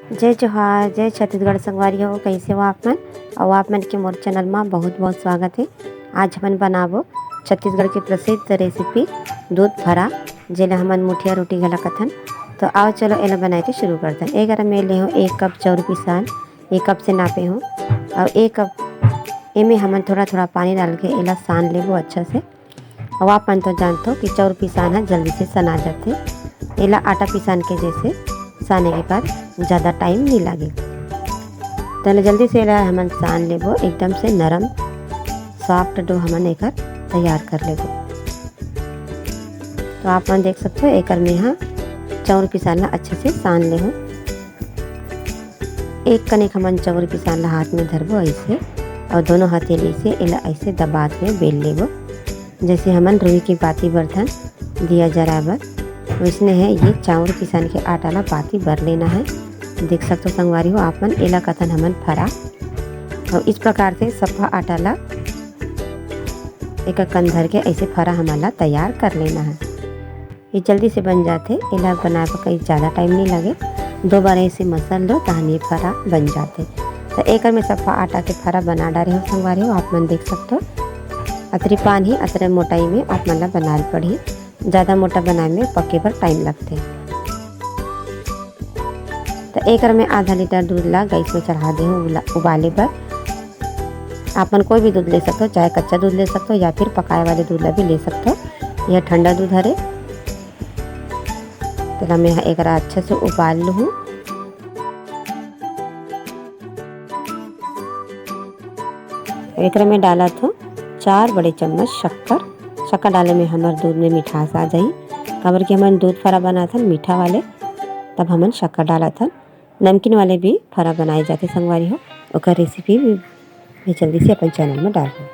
जय जोहार, जय छत्तीसगढ़ संगवारी हो। कैसे हो आप मन? और आप मन के मोर चैनल में बहुत बहुत स्वागत है। आज हमन बनाबो छत्तीसगढ़ की प्रसिद्ध रेसिपी दूध फरा, जेला हमन मुठिया रोटी घला कथन। तो आओ चलो एला बनाए के शुरू करते हैं। एक में ले हो 1 कप चाउर पिसान, 1 कप से नापे हो। और 1 कप एमे हमन थोड़ा थोड़ा पानी डाल के एला सान लेबो अच्छा से। और आप मन तो जानते हो कि चाउर पिसान है जल्दी से सना जाते। एला आटा पिसान के जैसे साने के बाद ज़्यादा टाइम नहीं लगे। तो जल्दी से एला हमन सान लेबो। एकदम से नरम सॉफ्ट डो हमन एकर तैयार कर लेबो। तो आप मन देख सकते हो एकर में यहाँ चाउर पिसान ला अच्छे से सान ले हो। एक कनेक हमन चाउर पिसान ला हाथ में धरबो ऐसे, और दोनों हथेली से एला ऐसे दबात में बेल लेबो। जैसे हमन रुई की पाती बर्तन दिया जराबर वैसने है ये चाउर पिसान के आटा ला पाती भर लेना है। देख सकते हो संगवारी हो आप मन, एला कथन हमन फरा। और इस प्रकार से सफा आटा ला एक कंधर के ऐसे फरा हमारा तैयार कर लेना है। ये जल्दी से बन जाते। एला बनाए पर कहीं ज़्यादा टाइम नहीं लगे। 2 बार ऐसे मसल लो तहन ये फरा बन जाते। तो एक में सफा आटा के फरा बना डाले हो संगवारी हो आप मन देख सकते हो। अतरी पानी अतरे मोटाई में आप मन ला बनाल पड़ी। ज़्यादा मोटा बनाए में पके पर टाइम लगते। तो एक में आधा लीटर दूध ला गैस में चढ़ा दे हो उबाले पर। आपन कोई भी दूध ले सकते हो, चाहे कच्चा दूध ले सकते हो या फिर पकाए वाले दूध ला भी ले सकते हो। यह ठंडा दूध हरे। तो मैं एक अच्छे से उबाल लूँ। एक में डाला तो 4 बड़े चम्मच शक्कर डाले में हमारे दूध में मिठास आ जाई। काबर कि हमन दूध फरा बना था मीठा वाले, तब हमन शक्कर डाला था। नमकीन वाले भी फरा बनाए जाते संगवारी हो। ओकर रेसिपी भी मैं जल्दी से अपन चैनल में डाल दूँ।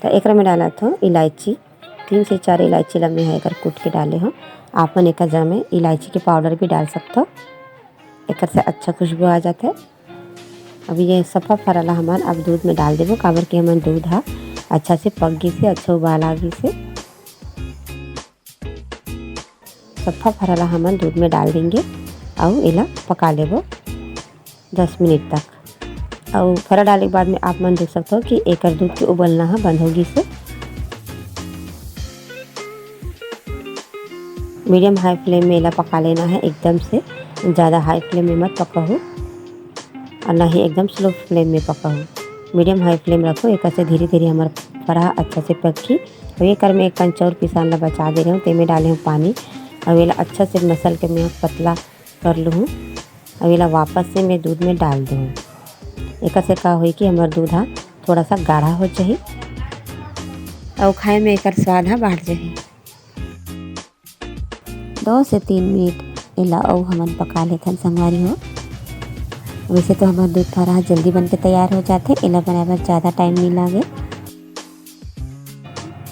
तो एक में डाला था इलायची, 3 से 4 इलायची लम्बे है एक कूट के डाले हो। आप मन एक जगह में इलायची के पाउडर भी डाल सकते हो। एक से अच्छा खुशबू आ जाता है। अभी ये सफ़ा फराला हमन अब दूध में डाल देबो। काबर कि हमन दूध हा अच्छा से पक गई से, अच्छा उबाल आ गई से। सफ़ा फराला हमन दूध में डाल देंगे और इला पका लेबो 10 मिनट तक। और फरा डालने के बाद में आप मन देख सकते हो कि एक दूध के उबलना है बंद होगी से। मीडियम हाई फ्लेम में इला पका लेना है। एकदम से ज़्यादा हाई फ्लेम में मत पका हो और ना ही एकदम स्लो फ्लेम में पका हो। मीडियम हाई फ्लेम रखो। एक से धीरे धीरे हमारा फरा अच्छा से पकी। और ये कर में एक चाउर पिसान ला बचा दे रहे हूँ। ते में डाले हूँ पानी और ये अच्छा से मसल के मैं पतला कर लूँ। और ये वापस से मैं दूध में डाल दूँ। एक से का हो कि हमारा दूध हा थोड़ा सा गाढ़ा हो जाए और खाए में एक स्वाद हा बढ़ जाए। 2 से 3 मिनट इला और हमन पका लेथन संगवारी हो। वैसे तो हमारा दूध फरा जल्दी बन के तैयार हो जाते। इला बनाए पर ज़्यादा टाइम नहीं लगे।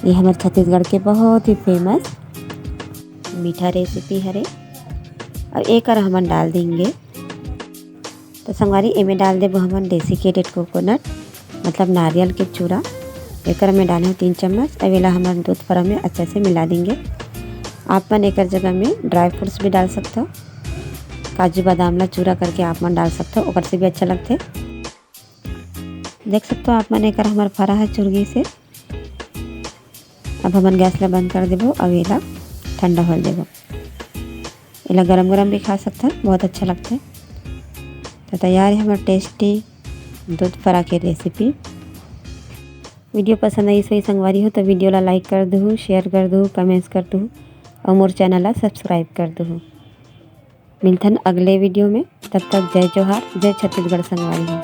ये हमारे छत्तीसगढ़ के बहुत ही फेमस मीठा रेसिपी हरे। और एक हमन डाल देंगे तो संगवारी एमे डाल देबो हमन डेसिकेटेड कोकोनट, मतलब नारियल के चूरा। एक में डाले 3 चम्मच। अवेला हमन दूध फरा में अच्छे से मिला देंगे। आप मन एक जगह में ड्राई फ्रूट्स भी डाल सकते हो। काजू बादाम ला चूरा करके आप मन डाल सकते हो, ओकर से भी अच्छा लगते। देख सकते हो आप मन एक हमारा फरा है चुरगी से। अब हमन गैस ला बंद कर देबो और एला ठंडा हो देबो। एला गरम गरम भी खा सकते हैं, बहुत अच्छा लगता है। तो तैयार है हमारा टेस्टी दूध फरा के रेसिपी। वीडियो पसंद आई सही संगवारी हो तो वीडियो ला लाइक कर दो, शेयर कर दो, कमेंट्स कर दो और मोर चैनल ला सब्सक्राइब कर दो। मिलथन अगले वीडियो में। तब तक जय जोहार, जय छत्तीसगढ़ संगवारी हो।